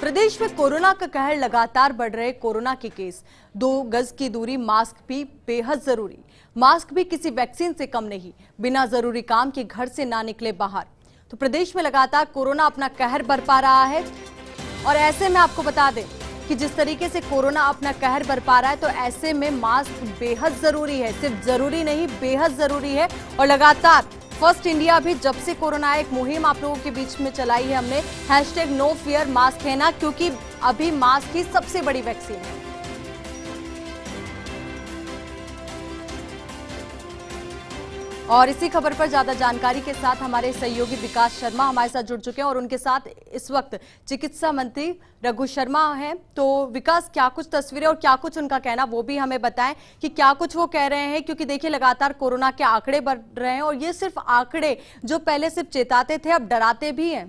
प्रदेश में कोरोना का कहर लगातार बढ़ रहे कोरोना के केस। 2 गज की दूरी, मास्क भी बेहद जरूरी। मास्क भी किसी वैक्सीन से कम नहीं। बिना जरूरी काम के घर से ना निकले बाहर। तो प्रदेश में लगातार कोरोना अपना कहर बरपा रहा है और ऐसे में आपको बता दें कि जिस तरीके से कोरोना अपना कहर बरपा रहा है, तो ऐसे में मास्क बेहद जरूरी है। सिर्फ जरूरी नहीं, बेहद जरूरी है। और लगातार फर्स्ट इंडिया भी जब से कोरोना एक मुहिम आप लोगों के बीच में चलाई है हमने, #NoFearMask है ना, क्योंकि अभी मास्क ही सबसे बड़ी वैक्सीन है। और इसी खबर पर ज्यादा जानकारी के साथ हमारे सहयोगी विकास शर्मा हमारे साथ जुड़ चुके हैं और उनके साथ इस वक्त चिकित्सा मंत्री रघु शर्मा हैं। तो विकास, क्या कुछ तस्वीरें और क्या कुछ उनका कहना, वो भी हमें बताएं कि क्या कुछ वो कह रहे हैं, क्योंकि देखिए लगातार कोरोना के आंकड़े बढ़ रहे हैं और ये सिर्फ आंकड़े जो पहले सिर्फ चेताते थे अब डराते भी हैं।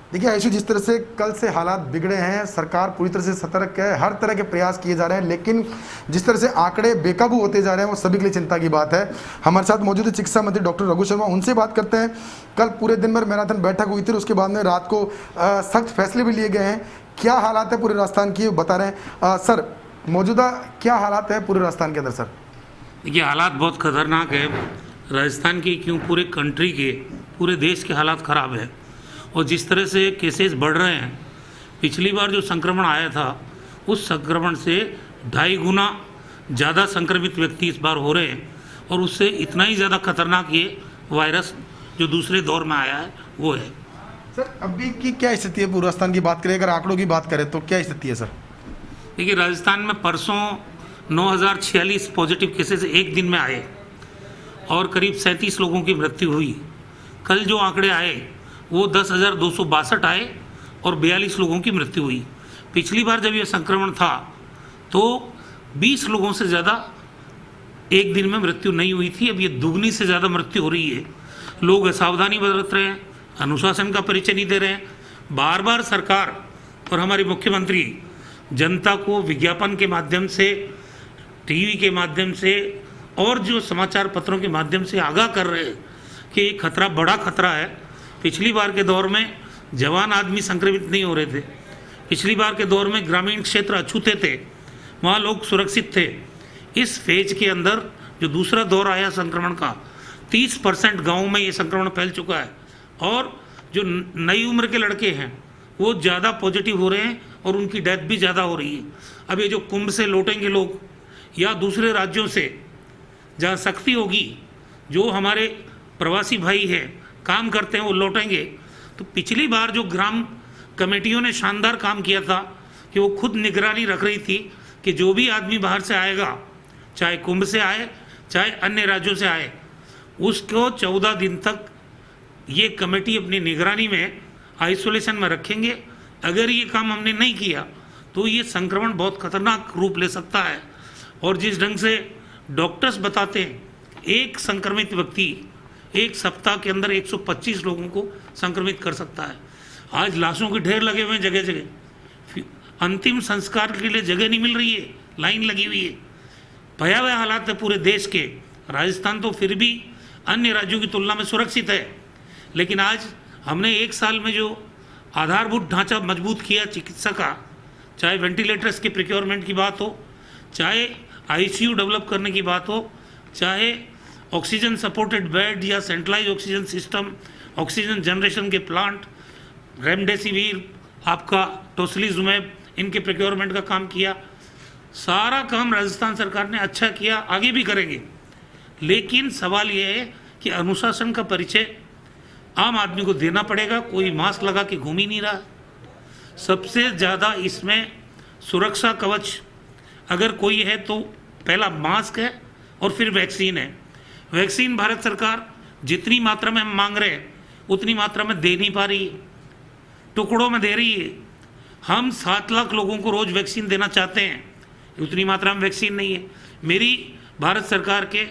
देखिए आयुषी, जिस तरह से कल से हालात बिगड़े हैं, सरकार पूरी तरह से सतर्क है, हर तरह के प्रयास किए जा रहे हैं, लेकिन जिस तरह से आंकड़े बेकाबू होते जा रहे हैं वो सभी के लिए चिंता की बात है। हमारे साथ मौजूद है चिकित्सा मंत्री डॉक्टर रघु शर्मा, उनसे बात करते हैं। कल पूरे दिन भर मैराथन बैठक हुई थी, उसके बाद में रात को सख्त फैसले भी लिए गए हैं। क्या हालात है पूरे राजस्थान की, बता रहे हैं सर, मौजूदा क्या हालात है पूरे राजस्थान के अंदर सर? देखिए, हालात बहुत खतरनाक है राजस्थान की, क्यों पूरे कंट्री के, पूरे देश के हालात ख़राब है। और जिस तरह से केसेस बढ़ रहे हैं, पिछली बार जो संक्रमण आया था उस संक्रमण से 2.5 गुना ज़्यादा संक्रमित व्यक्ति इस बार हो रहे हैं और उससे इतना ही ज़्यादा खतरनाक ये वायरस जो दूसरे दौर में आया है वो है। सर अभी की क्या स्थिति है पूरे राजस्थान की बात करें, अगर आंकड़ों की बात करें तो क्या स्थिति है सर? देखिए, राजस्थान में परसों 9,046 पॉजिटिव केसेस एक दिन में आए और करीब 37 लोगों की मृत्यु हुई। कल जो आंकड़े आए वो 10,262 आए और 42 लोगों की मृत्यु हुई। पिछली बार जब ये संक्रमण था तो 20 लोगों से ज़्यादा एक दिन में मृत्यु नहीं हुई थी। अब ये दुगनी से ज़्यादा मृत्यु हो रही है। लोग असावधानी बरत रहे हैं, अनुशासन का परिचय नहीं दे रहे हैं। बार बार सरकार और हमारे मुख्यमंत्री जनता को विज्ञापन के माध्यम से, टीवी के माध्यम से और जो समाचार पत्रों के माध्यम से आगाह कर रहे हैं कि ये खतरा बड़ा खतरा है। पिछली बार के दौर में जवान आदमी संक्रमित नहीं हो रहे थे, पिछली बार के दौर में ग्रामीण क्षेत्र अछूते थे, वहाँ लोग सुरक्षित थे। इस फेज के अंदर जो दूसरा दौर आया संक्रमण का, 30% गाँव में ये संक्रमण फैल चुका है और जो नई उम्र के लड़के हैं वो ज़्यादा पॉजिटिव हो रहे हैं और उनकी डेथ भी ज़्यादा हो रही है। अब ये जो कुंभ से लौटेंगे लोग या दूसरे राज्यों से जहाँ सख्ती होगी, जो हमारे प्रवासी भाई हैं काम करते हैं वो लौटेंगे। तो पिछली बार जो ग्राम कमेटियों ने शानदार काम किया था कि वो खुद निगरानी रख रही थी कि जो भी आदमी बाहर से आएगा, चाहे कुंभ से आए चाहे अन्य राज्यों से आए, उसको 14 दिन तक ये कमेटी अपनी निगरानी में आइसोलेशन में रखेंगे। अगर ये काम हमने नहीं किया तो ये संक्रमण बहुत खतरनाक रूप ले सकता है। और जिस ढंग से डॉक्टर्स बताते हैं, एक संक्रमित व्यक्ति एक सप्ताह के अंदर 125 लोगों को संक्रमित कर सकता है। आज लाशों के ढेर लगे हुए हैं जगह जगह, अंतिम संस्कार के लिए जगह नहीं मिल रही है, लाइन लगी हुई है। भयावह हालात है पूरे देश के। राजस्थान तो फिर भी अन्य राज्यों की तुलना में सुरक्षित है, लेकिन आज हमने 1 साल में जो आधारभूत ढांचा मजबूत किया चिकित्सा का, चाहे वेंटिलेटर्स के प्रिक्योरमेंट की बात हो, चाहे ICU डेवलप करने की बात हो, चाहे ऑक्सीजन सपोर्टेड बेड या centralize oxygen system, oxygen generation के प्लांट, रेमडेसिविर, आपका टोसिलिजुमैब, इनके प्रिक्योरमेंट का काम किया। सारा काम राजस्थान सरकार ने अच्छा किया, आगे भी करेंगे। लेकिन सवाल यह है कि अनुशासन का परिचय आम आदमी को देना पड़ेगा। कोई मास्क लगा के घूम ही नहीं रहा। सबसे ज़्यादा इसमें सुरक्षा कवच अगर कोई है तो पहला मास्क है और फिर वैक्सीन है। वैक्सीन भारत सरकार जितनी मात्रा में हम मांग रहे हैं उतनी मात्रा में दे नहीं पा रही है, टुकड़ों में दे रही है। हम 7 लाख लोगों को रोज़ वैक्सीन देना चाहते हैं, उतनी मात्रा में वैक्सीन नहीं है। मेरी भारत सरकार के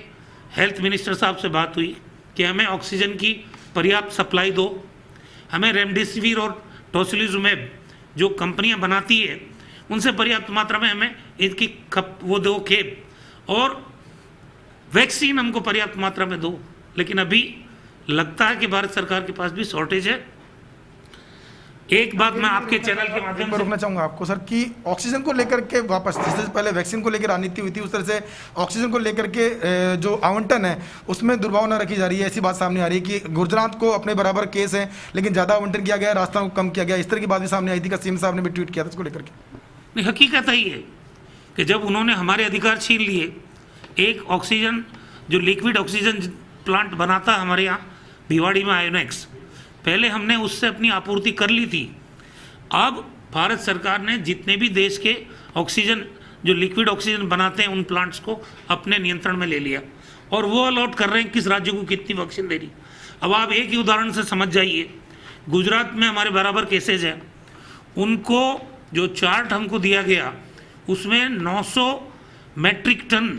हेल्थ मिनिस्टर साहब से बात हुई कि हमें ऑक्सीजन की पर्याप्त सप्लाई दो, हमें रेमडेसिविर और टोसिलिजुमैब जो कंपनियां बनाती है उनसे पर्याप्त मात्रा में हमें इनकी वो दो खेप, और वैक्सीन हमको पर्याप्त मात्रा में दो। लेकिन अभी लगता है कि भारत सरकार के पास भी शॉर्टेज है। एक बात मैं आपके चैनल के माध्यम से रोकना चाहूंगा आपको सर कि ऑक्सीजन को लेकर के वापस, जैसे पहले वैक्सीन को लेकर रणनीति हुई थी, उस तरह से ऑक्सीजन को लेकर के जो आवंटन है उसमें दुर्भावना रखी जा रही है। ऐसी बात सामने आ रही है कि गुजरात को अपने बराबर केस है लेकिन ज़्यादा आवंटन किया गया, राजस्थान को कम किया गया। इस तरह की बात भी सामने आई थी कि सीएम साहब ने भी ट्वीट किया था इसको लेकर के। नहीं, हकीकत है ये कि जब उन्होंने हमारे अधिकार छीन लिए, एक ऑक्सीजन जो लिक्विड ऑक्सीजन प्लांट बनाता है हमारे यहाँ भिवाड़ी में आयोनेक्स, पहले हमने उससे अपनी आपूर्ति कर ली थी। अब भारत सरकार ने जितने भी देश के ऑक्सीजन जो लिक्विड ऑक्सीजन बनाते हैं उन प्लांट्स को अपने नियंत्रण में ले लिया और वो अलॉट कर रहे हैं किस राज्य को कितनी वैक्सीन देनी। अब आप एक ही उदाहरण से समझ जाइए, गुजरात में हमारे बराबर केसेज हैं, उनको जो चार्ट हमको दिया गया उसमें 900 मैट्रिक टन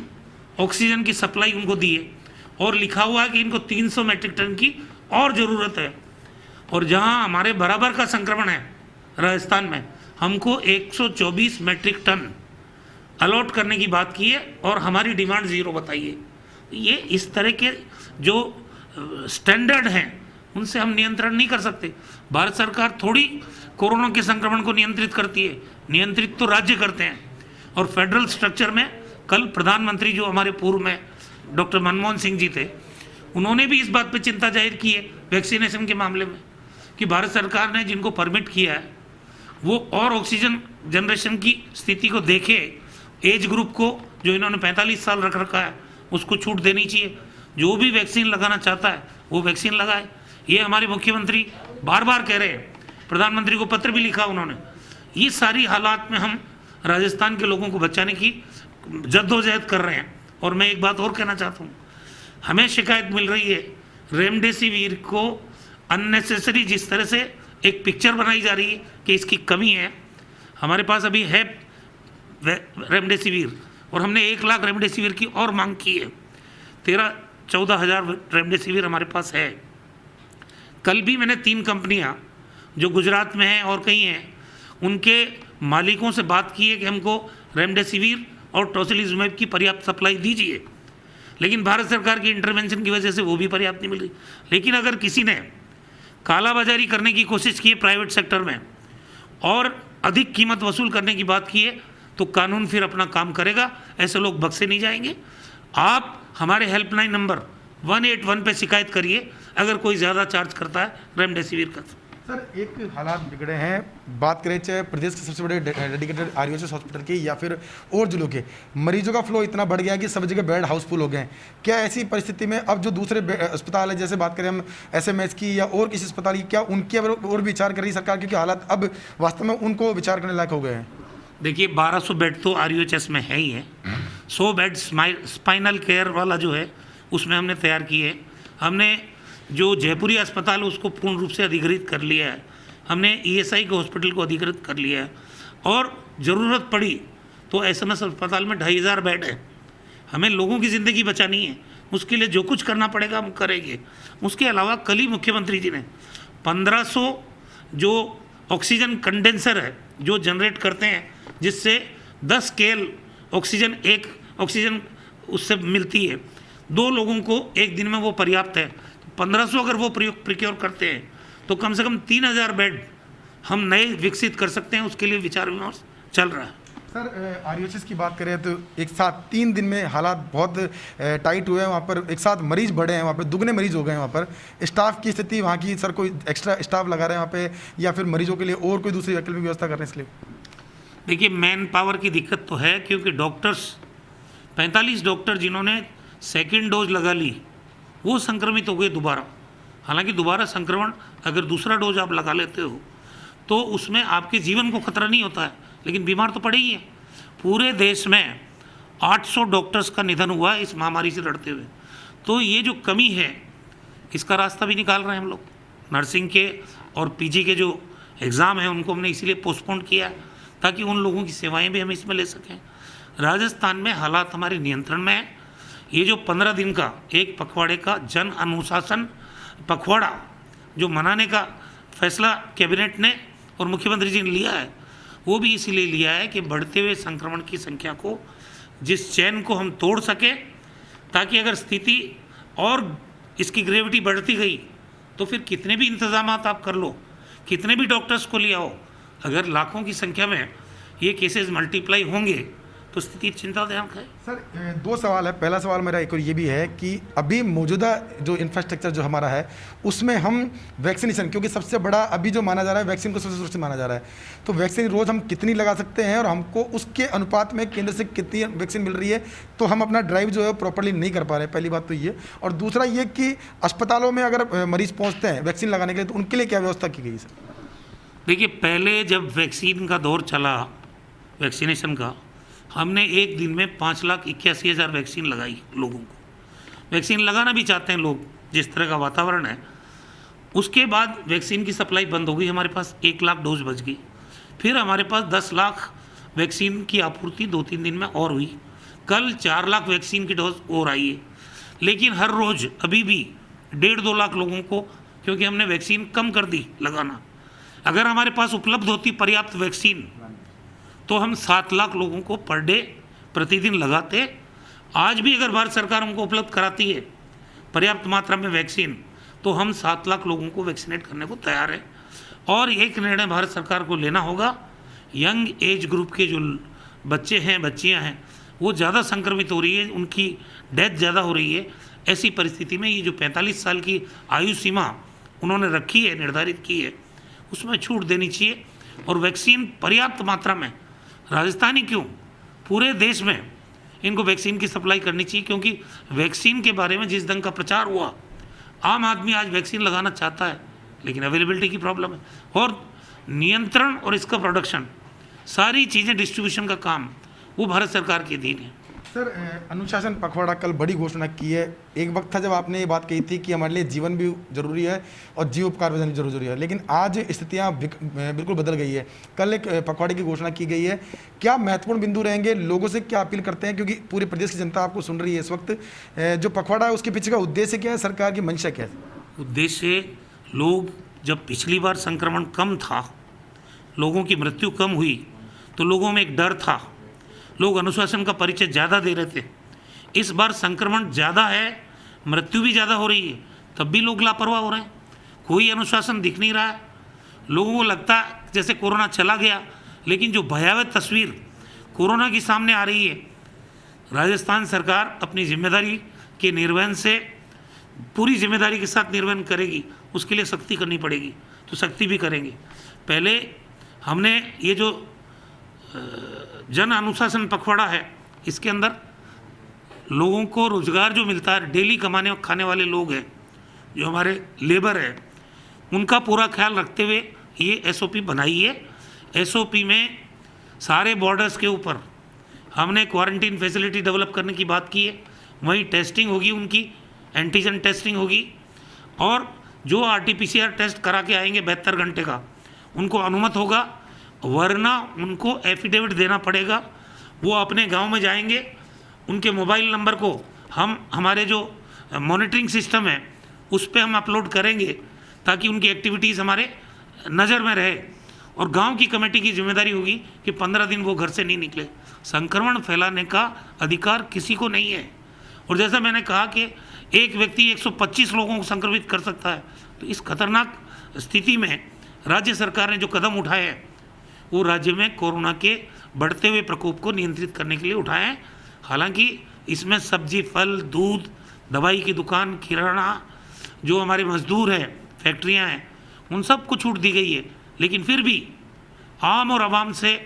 ऑक्सीजन की सप्लाई उनको दी है और लिखा हुआ है कि इनको 300 मैट्रिक टन की और ज़रूरत है। और जहां हमारे बराबर का संक्रमण है राजस्थान में, हमको 124 मैट्रिक टन अलॉट करने की बात की है और हमारी डिमांड 0 बताइए। ये इस तरह के जो स्टैंडर्ड हैं उनसे हम नियंत्रण नहीं कर सकते। भारत सरकार थोड़ी कोरोना के संक्रमण को नियंत्रित करती है, नियंत्रित तो राज्य करते हैं। और फेडरल स्ट्रक्चर में कल प्रधानमंत्री जो हमारे पूर्व में डॉक्टर मनमोहन सिंह जी थे, उन्होंने भी इस बात पे चिंता जाहिर की है वैक्सीनेशन के मामले में कि भारत सरकार ने जिनको परमिट किया है वो और ऑक्सीजन जनरेशन की स्थिति को देखे, एज ग्रुप को जो इन्होंने 45 साल रख रखा है उसको छूट देनी चाहिए। जो भी वैक्सीन लगाना चाहता है वो वैक्सीन लगाए। ये हमारे मुख्यमंत्री बार बार कह रहे हैं, प्रधानमंत्री को पत्र भी लिखा उन्होंने। ये सारी हालात में हम राजस्थान के लोगों को बचाने की जद्दोजहद कर रहे हैं। और मैं एक बात और कहना चाहता हूँ, हमें शिकायत मिल रही है रेमडेसिविर को अननेसेसरी जिस तरह से एक पिक्चर बनाई जा रही है कि इसकी कमी है। हमारे पास अभी है रेमडेसिविर और हमने 1 लाख रेमडेसिविर की और मांग की है। 13-14 हज़ार रेमडेसिविर हमारे पास है। कल भी मैंने 3 कंपनियां जो गुजरात में हैं और कहीं हैं उनके मालिकों से बात की है कि हमको रेमडेसिविर और टोसिलिजुमेब की पर्याप्त सप्लाई दीजिए, लेकिन भारत सरकार की इंटरवेंशन की वजह से वो भी पर्याप्त नहीं मिल रही। लेकिन अगर किसी ने कालाबाजारी करने की कोशिश की है प्राइवेट सेक्टर में और अधिक कीमत वसूल करने की बात की है तो कानून फिर अपना काम करेगा, ऐसे लोग बख्शे नहीं जाएंगे। आप हमारे हेल्पलाइन नंबर 181 पे शिकायत करिए अगर कोई ज़्यादा चार्ज करता है रेमडेसिविर का। सर एक हालात बिगड़े हैं, बात करें चाहे प्रदेश के सबसे बड़े डेडिकेटेड आरयूएचएस हॉस्पिटल के या फिर और जिलों के, मरीजों का फ्लो इतना बढ़ गया है कि सब जगह बेड हाउसफुल हो गए हैं। क्या ऐसी परिस्थिति में अब जो दूसरे अस्पताल है, जैसे बात करें हम एसएमएच की या और किसी अस्पताल की, क्या उनकी और विचार कर रही सरकार, क्योंकि हालात अब वास्तव में उनको विचार करने लायक हो गए हैं? देखिए 1200 बेड तो आरयूएचएस में है ही है। 100 बेड स्पाइनल केयर वाला जो है उसमें हमने तैयार किए है। हमने जो जयपुरी अस्पताल है उसको पूर्ण रूप से अधिकृत कर लिया है। हमने ईएसआई के हॉस्पिटल को अधिकृत कर लिया है और ज़रूरत पड़ी तो एसएमएस अस्पताल में 2500 बेड है। हमें लोगों की ज़िंदगी बचानी है, उसके लिए जो कुछ करना पड़ेगा हम करेंगे। उसके अलावा कल ही मुख्यमंत्री जी ने 1500 जो ऑक्सीजन कंडेंसर है जो जनरेट करते हैं, जिससे 10 KL ऑक्सीजन उससे मिलती है, 2 लोगों को एक दिन में वो पर्याप्त है। 1500 अगर वो प्रिक्योर करते हैं तो कम से कम 3000 बेड हम नए विकसित कर सकते हैं। उसके लिए विचार विमर्श चल रहा है। सर आरयूएचएस की बात करें तो एक साथ 3 दिन में हालात बहुत टाइट हुए हैं, वहाँ पर एक साथ मरीज बढ़े हैं, वहाँ पर दुगने मरीज हो गए हैं। वहाँ पर स्टाफ की स्थिति वहाँ की, सर कोई एक्स्ट्रा स्टाफ लगा रहे हैं वहाँ पे या फिर मरीजों के लिए और कोई दूसरी वैकल्पिक व्यवस्था कर रहे हैं इसलिए? देखिए मैन पावर की दिक्कत तो है, क्योंकि डॉक्टर्स 45 डॉक्टर जिन्होंने 2nd डोज लगा ली वो संक्रमित हो गए दोबारा। हालांकि दोबारा संक्रमण अगर दूसरा डोज आप लगा लेते हो तो उसमें आपके जीवन को खतरा नहीं होता है, लेकिन बीमार तो पड़े ही है। पूरे देश में 800 डॉक्टर्स का निधन हुआ है इस महामारी से लड़ते हुए। तो ये जो कमी है इसका रास्ता भी निकाल रहे हैं हम लोग। नर्सिंग के और पीजी के जो एग्ज़ाम हैं उनको हमने इसीलिए पोस्टपोन किया ताकि उन लोगों की सेवाएं भी हम इसमें ले सकें। राजस्थान में हालात हमारे नियंत्रण में है। ये जो 15 दिन का एक पखवाड़े का जन अनुशासन पखवाड़ा जो मनाने का फैसला कैबिनेट ने और मुख्यमंत्री जी ने लिया है, वो भी इसीलिए लिया है कि बढ़ते हुए संक्रमण की संख्या को, जिस चैन को हम तोड़ सकें, ताकि अगर स्थिति और इसकी ग्रेविटी बढ़ती गई तो फिर कितने भी इंतजाम आप कर लो, कितने भी डॉक्टर्स को ले आओ, अगर लाखों की संख्या में ये केसेस मल्टीप्लाई होंगे तो स्थिति चिंताजनक है। सर 2 सवाल है। पहला सवाल मेरा एक और ये भी है कि अभी मौजूदा जो इंफ्रास्ट्रक्चर जो हमारा है उसमें हम वैक्सीनेशन, क्योंकि सबसे बड़ा अभी जो माना जा रहा है वैक्सीन को सबसे सुरक्षित माना जा रहा है, तो वैक्सीन रोज़ हम कितनी लगा सकते हैं और हमको उसके अनुपात में केंद्र से कितनी वैक्सीन मिल रही है, तो हम अपना ड्राइव जो है प्रॉपरली नहीं कर पा रहे हैं। पहली बात तो ये, और दूसरा ये कि अस्पतालों में अगर मरीज पहुँचते हैं वैक्सीन लगाने के लिए तो उनके लिए क्या व्यवस्था की गई सर? देखिए, पहले जब वैक्सीन का दौर चला, वैक्सीनेशन का, हमने एक दिन में 5,81,000 वैक्सीन लगाई लोगों को। वैक्सीन लगाना भी चाहते हैं लोग, जिस तरह का वातावरण है। उसके बाद वैक्सीन की सप्लाई बंद हो गई, हमारे पास 1 लाख डोज बच गई। फिर हमारे पास 10 लाख वैक्सीन की आपूर्ति 2-3 दिन में और हुई। कल 4 लाख वैक्सीन की डोज और आई है। लेकिन हर रोज़ अभी भी 1.5-2 लाख लोगों को, क्योंकि हमने वैक्सीन कम कर दी लगाना, अगर हमारे पास उपलब्ध होती पर्याप्त वैक्सीन तो हम 7 लाख लोगों को पर डे प्रतिदिन लगाते। आज भी अगर भारत सरकार हमको उपलब्ध कराती है पर्याप्त मात्रा में वैक्सीन तो हम 7 लाख लोगों को वैक्सीनेट करने को तैयार है। और एक निर्णय भारत सरकार को लेना होगा, यंग एज ग्रुप के जो बच्चे हैं, बच्चियां हैं, वो ज़्यादा संक्रमित हो रही है, उनकी डेथ ज़्यादा हो रही है। ऐसी परिस्थिति में ये जो 45 साल की आयु सीमा उन्होंने रखी है, निर्धारित की है, उसमें छूट देनी चाहिए। और वैक्सीन पर्याप्त मात्रा में, राजस्थान ही क्यों, पूरे देश में इनको वैक्सीन की सप्लाई करनी चाहिए। क्योंकि वैक्सीन के बारे में जिस ढंग का प्रचार हुआ, आम आदमी आज वैक्सीन लगाना चाहता है, लेकिन अवेलेबिलिटी की प्रॉब्लम है। और नियंत्रण और इसका प्रोडक्शन, सारी चीज़ें, डिस्ट्रीब्यूशन का काम वो भारत सरकार के अधीन है। सर अनुशासन पखवाड़ा कल बड़ी घोषणा की है। एक वक्त था जब आपने ये बात कही थी कि हमारे लिए जीवन भी जरूरी है और जीवोपचार भी जरूरी है, लेकिन आज स्थितियां बिल्कुल बदल गई है। कल एक पखवाड़े की घोषणा की गई है, क्या महत्वपूर्ण बिंदु रहेंगे, लोगों से क्या अपील करते हैं, क्योंकि पूरे प्रदेश की जनता आपको सुन रही है इस वक्त, जो पखवाड़ा है उसके पीछे का उद्देश्य क्या है, सरकार की मंशा क्या है? उद्देश्य, लोग जब पिछली बार संक्रमण कम था, लोगों की मृत्यु कम हुई, तो लोगों में एक डर था, लोग अनुशासन का परिचय ज़्यादा दे रहे थे। इस बार संक्रमण ज़्यादा है, मृत्यु भी ज़्यादा हो रही है, तब भी लोग लापरवाह हो रहे हैं, कोई अनुशासन दिख नहीं रहा है। लोगों को लगता जैसे कोरोना चला गया, लेकिन जो भयावह तस्वीर कोरोना की सामने आ रही है, राजस्थान सरकार अपनी जिम्मेदारी के निर्वहन से, पूरी जिम्मेदारी के साथ निर्वहन करेगी। उसके लिए सख्ती करनी पड़ेगी तो सख्ती भी करेंगे। पहले हमने ये जो जन अनुशासन पखवाड़ा है, इसके अंदर लोगों को रोजगार जो मिलता है, डेली कमाने और खाने वाले लोग हैं, जो हमारे लेबर है, उनका पूरा ख्याल रखते हुए ये SOP बनाई है। SOP में सारे बॉर्डर्स के ऊपर हमने क्वारंटीन फैसिलिटी डेवलप करने की बात की है। वहीं टेस्टिंग होगी, उनकी एंटीजन टेस्टिंग होगी, और जो RT-PCR टेस्ट करा के आएंगे 72 घंटे का, उनको अनुमत होगा, वरना उनको एफिडेविट देना पड़ेगा। वो अपने गांव में जाएंगे, उनके मोबाइल नंबर को हम, हमारे जो मॉनिटरिंग सिस्टम है उस पर हम अपलोड करेंगे, ताकि उनकी एक्टिविटीज़ हमारे नज़र में रहे। और गांव की कमेटी की जिम्मेदारी होगी कि 15 दिन वो घर से नहीं निकले। संक्रमण फैलाने का अधिकार किसी को नहीं है। और जैसा मैंने कहा कि एक व्यक्ति 125 लोगों को संक्रमित कर सकता है, तो इस खतरनाक स्थिति में राज्य सरकार ने जो कदम उठाए हैं, वो राज्य में कोरोना के बढ़ते हुए प्रकोप को नियंत्रित करने के लिए उठाए हैं। हालांकि इसमें सब्जी, फल, दूध, दवाई की दुकान, किराना, जो हमारे मजदूर हैं, फैक्ट्रियां हैं, उन सब को छूट दी गई है। लेकिन फिर भी आम और आवाम से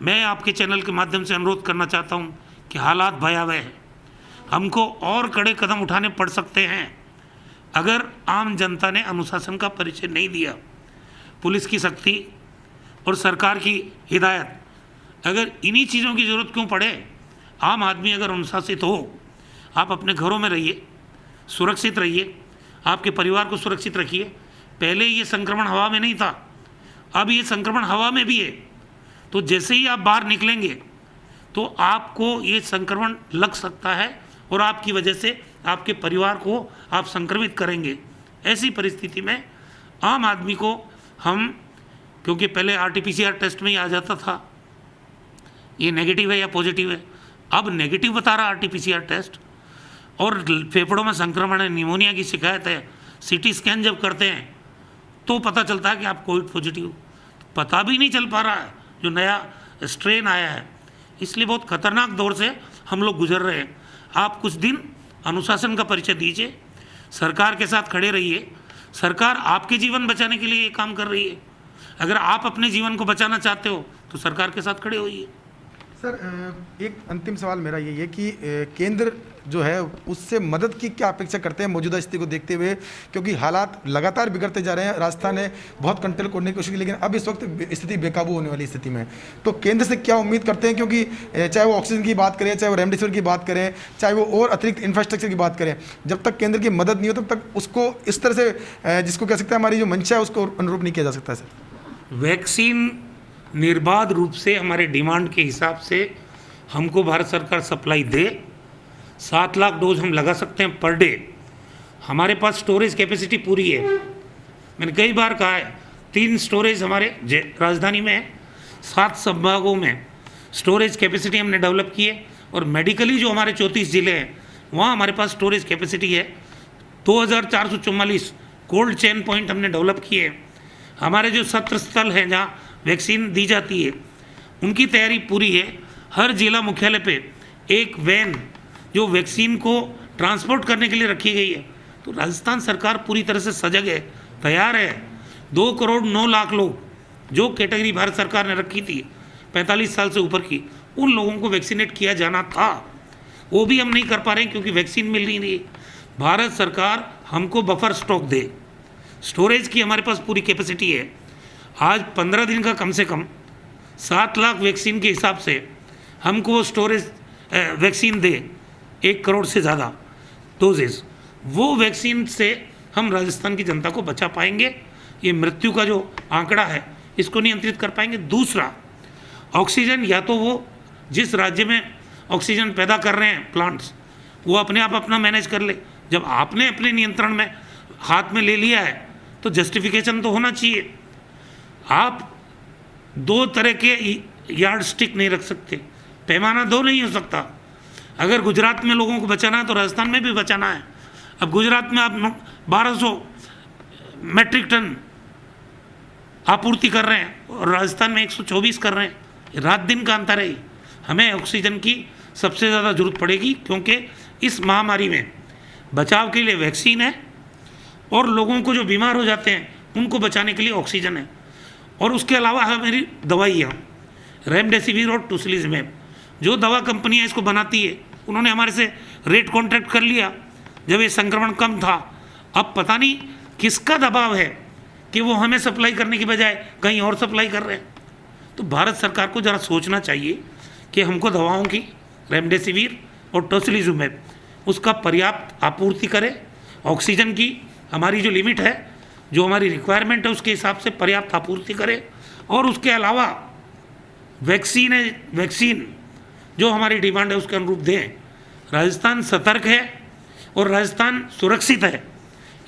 मैं आपके चैनल के माध्यम से अनुरोध करना चाहता हूं कि हालात भयावह है, हमको और कड़े कदम उठाने पड़ सकते हैं अगर आम जनता ने अनुशासन का परिचय नहीं दिया। पुलिस की सख्ती और सरकार की हिदायत, अगर इन्हीं चीज़ों की ज़रूरत क्यों पड़े, आम आदमी अगर अनुशासित हो, आप अपने घरों में रहिए, सुरक्षित रहिए, आपके परिवार को सुरक्षित रखिए। पहले ये संक्रमण हवा में नहीं था, अब ये संक्रमण हवा में भी है। तो जैसे ही आप बाहर निकलेंगे तो आपको ये संक्रमण लग सकता है और आपकी वजह से आपके परिवार को आप संक्रमित करेंगे। ऐसी परिस्थिति में आम आदमी को हम, क्योंकि पहले RT-PCR टेस्ट में ही आ जाता था ये नेगेटिव है या पॉजिटिव है, अब नेगेटिव बता रहा RT-PCR टेस्ट, और फेफड़ों में संक्रमण है, निमोनिया की शिकायत है, सीटी स्कैन जब करते हैं तो पता चलता है कि आप कोविड पॉजिटिव। पता भी नहीं चल पा रहा है जो नया स्ट्रेन आया है। इसलिए बहुत खतरनाक दौर से हम लोग गुजर रहे हैं। आप कुछ दिन अनुशासन का परिचय दीजिए, सरकार के साथ खड़े रहिए। सरकार आपके जीवन बचाने के लिए ये काम कर रही है। अगर आप अपने जीवन को बचाना चाहते हो तो सरकार के साथ खड़े होइए। सर, एक अंतिम सवाल मेरा ये है कि केंद्र जो है उससे मदद की क्या अपेक्षा करते हैं मौजूदा स्थिति को देखते हुए, क्योंकि हालात लगातार बिगड़ते जा रहे हैं। राजस्थान ने बहुत कंट्रोल करने की कोशिश की, लेकिन अब इस वक्त स्थिति बेकाबू होने वाली स्थिति में है। तो केंद्र से क्या उम्मीद करते हैं, क्योंकि चाहे वो ऑक्सीजन की बात करें, चाहे वो रेमडेसिविर की बात करें, चाहे वो और अतिरिक्त इंफ्रास्ट्रक्चर की बात करें, जब तक केंद्र की मदद नहीं हो तब तक उसको इस तरह से जिसको कह सकते हैं हमारी जो मंशा है उसको अनुरूप नहीं किया जा सकता है। सर, वैक्सीन निर्बाध रूप से हमारे डिमांड के हिसाब से हमको भारत सरकार सप्लाई दे। 7 लाख डोज हम लगा सकते हैं पर डे। हमारे पास स्टोरेज कैपेसिटी पूरी है। मैंने कई बार कहा है 3 स्टोरेज हमारे राजधानी में है, 7 संभागों में स्टोरेज कैपेसिटी हमने डेवलप की है। और मेडिकली जो हमारे 34 ज़िले हैं वहाँ हमारे पास स्टोरेज कैपेसिटी है। 2444 कोल्ड चेन पॉइंट हमने डेवलप किए हैं। हमारे जो सत्र स्थल हैं जहाँ वैक्सीन दी जाती है उनकी तैयारी पूरी है। हर जिला मुख्यालय पे एक वैन जो वैक्सीन को ट्रांसपोर्ट करने के लिए रखी गई है। तो राजस्थान सरकार पूरी तरह से सजग है, तैयार है। 2 करोड़ 9 लाख लोग जो कैटेगरी भारत सरकार ने रखी थी 45 साल से ऊपर की, उन लोगों को वैक्सीनेट किया जाना था। वो भी हम नहीं कर पा रहे हैं क्योंकि वैक्सीन मिल नहीं रही। भारत सरकार हमको बफर स्टॉक दे। स्टोरेज की हमारे पास पूरी कैपेसिटी है। आज 15 दिन का कम से कम 7 लाख वैक्सीन के हिसाब से हमको वो स्टोरेज वैक्सीन दे, 1 करोड़ से ज़्यादा डोजेस। वो वैक्सीन से हम राजस्थान की जनता को बचा पाएंगे। ये मृत्यु का जो आंकड़ा है इसको नियंत्रित कर पाएंगे। दूसरा, ऑक्सीजन या तो वो जिस राज्य में ऑक्सीजन पैदा कर रहे हैं प्लांट्स, वो अपने आप अपना मैनेज कर ले। जब आपने अपने नियंत्रण में हाथ में ले लिया है तो जस्टिफिकेशन तो होना चाहिए। आप 2 तरह के यार्ड स्टिक नहीं रख सकते, पैमाना 2 नहीं हो सकता। अगर गुजरात में लोगों को बचाना है तो राजस्थान में भी बचाना है। अब गुजरात में आप 1200 मेट्रिक टन आपूर्ति कर रहे हैं और राजस्थान में 124 कर रहे हैं। रात दिन का अंतर है। हमें ऑक्सीजन की सबसे ज़्यादा ज़रूरत पड़ेगी क्योंकि इस महामारी में बचाव के लिए वैक्सीन है और लोगों को जो बीमार हो जाते हैं उनको बचाने के लिए ऑक्सीजन है। और उसके अलावा हमारी दवाइयाँ रेमडेसिविर और टोसिलिजुमैब, जो दवा कंपनियाँ इसको बनाती है उन्होंने हमारे से रेट कॉन्ट्रैक्ट कर लिया जब ये संक्रमण कम था। अब पता नहीं किसका दबाव है कि वो हमें सप्लाई करने की बजाय कहीं और सप्लाई कर रहे हैं। तो भारत सरकार को ज़रा सोचना चाहिए कि हमको दवाओं की रेमडेसिविर और टोसिलिजुमैब उसका पर्याप्त आपूर्ति करे। ऑक्सीजन की हमारी जो लिमिट है, जो हमारी रिक्वायरमेंट है, उसके हिसाब से पर्याप्त आपूर्ति करे। और उसके अलावा वैक्सीन जो हमारी डिमांड है उसके अनुरूप दें। राजस्थान सतर्क है और राजस्थान सुरक्षित है।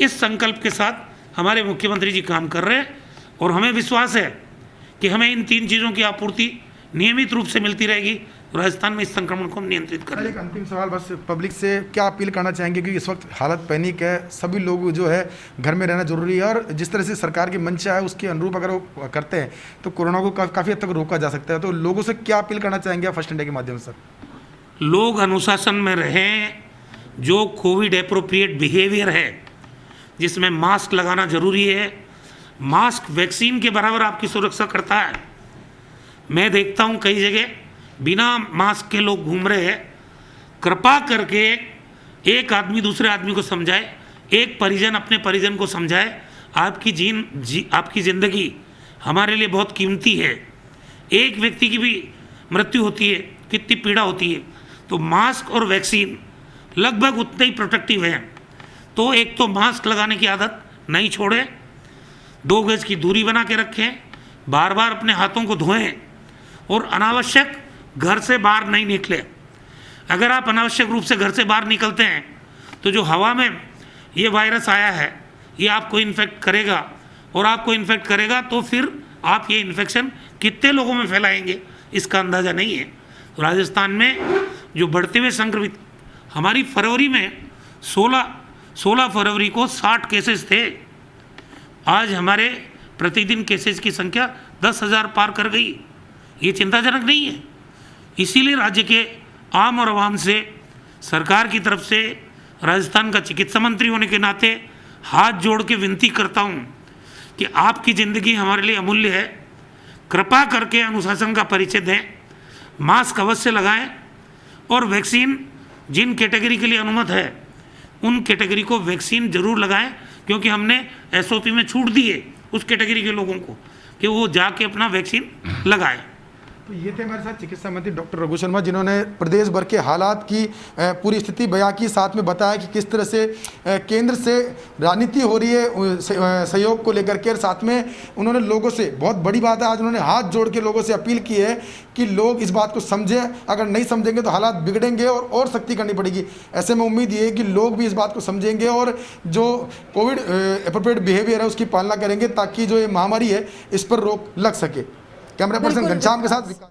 इस संकल्प के साथ हमारे मुख्यमंत्री जी काम कर रहे हैं और हमें विश्वास है कि हमें इन 3 चीज़ों की आपूर्ति नियमित रूप से मिलती रहेगी। राजस्थान में इस संक्रमण को हम नियंत्रित करेंगे। एक अंतिम सवाल बस, पब्लिक से क्या अपील करना चाहेंगे, क्योंकि इस वक्त हालत पैनिक है, सभी लोग जो है घर में रहना जरूरी है और जिस तरह से सरकार की मंशा है उसके अनुरूप अगर वो करते हैं तो कोरोना को काफ़ी हद तक रोका जा सकता है। तो लोगों से क्या अपील करना चाहेंगे आप फर्स्ट इंडिया के माध्यम से? लोग अनुशासन में रहें। जो कोविड एप्रोप्रिएट बिहेवियर है जिसमें मास्क लगाना जरूरी है। मास्क वैक्सीन के बराबर आपकी सुरक्षा करता है। मैं देखता हूँ कई जगह बिना मास्क के लोग घूम रहे हैं। कृपा करके एक आदमी दूसरे आदमी को समझाए, एक परिजन अपने परिजन को समझाए। आपकी ज़िंदगी हमारे लिए बहुत कीमती है। एक व्यक्ति की भी मृत्यु होती है, कितनी पीड़ा होती है। तो मास्क और वैक्सीन लगभग उतने ही प्रोटेक्टिव हैं। तो एक तो मास्क लगाने की आदत नहीं छोड़ें, 2 गज की दूरी बना के रखें, बार बार अपने हाथों को धोएं और अनावश्यक घर से बाहर नहीं निकलें। अगर आप अनावश्यक रूप से घर से बाहर निकलते हैं तो जो हवा में ये वायरस आया है ये आपको इन्फेक्ट करेगा और आपको इन्फेक्ट करेगा तो फिर आप ये इन्फेक्शन कितने लोगों में फैलाएंगे इसका अंदाज़ा नहीं है। तो राजस्थान में जो बढ़ते हुए संक्रमित हमारी फरवरी में 16 फरवरी को 60 केसेस थे, आज हमारे प्रतिदिन केसेस की संख्या 10,000 पार कर गई। ये चिंताजनक नहीं है। इसीलिए राज्य के आम और आवाम से सरकार की तरफ से राजस्थान का चिकित्सा मंत्री होने के नाते हाथ जोड़ के विनती करता हूँ कि आपकी ज़िंदगी हमारे लिए अमूल्य है, कृपा करके अनुशासन का परिचय दें, मास्क अवश्य लगाएं और वैक्सीन जिन कैटेगरी के लिए अनुमत है उन कैटेगरी को वैक्सीन जरूर लगाएं, क्योंकि हमने एसओपी में छूट दी है उस कैटेगरी के लोगों को कि वो जाके अपना वैक्सीन लगाएं। तो ये थे हमारे साथ चिकित्सा मंत्री डॉक्टर रघु शर्मा, जिन्होंने प्रदेश भर के हालात की पूरी स्थिति बयां की, साथ में बताया कि किस तरह से केंद्र से राजनीति हो रही है सहयोग को लेकर के। साथ में उन्होंने लोगों से, बहुत बड़ी बात है, आज उन्होंने हाथ जोड़ के लोगों से अपील की है कि लोग इस बात को समझें, अगर नहीं समझेंगे तो हालात बिगड़ेंगे और सख्ती करनी पड़ेगी। ऐसे में उम्मीद ये है कि लोग भी इस बात को समझेंगे और जो कोविड एप्रोप्रिएट बिहेवियर है उसकी पालना करेंगे, ताकि जो ये महामारी है इस पर रोक लग सके। कैमरा पर्सन घनश्याम के साथ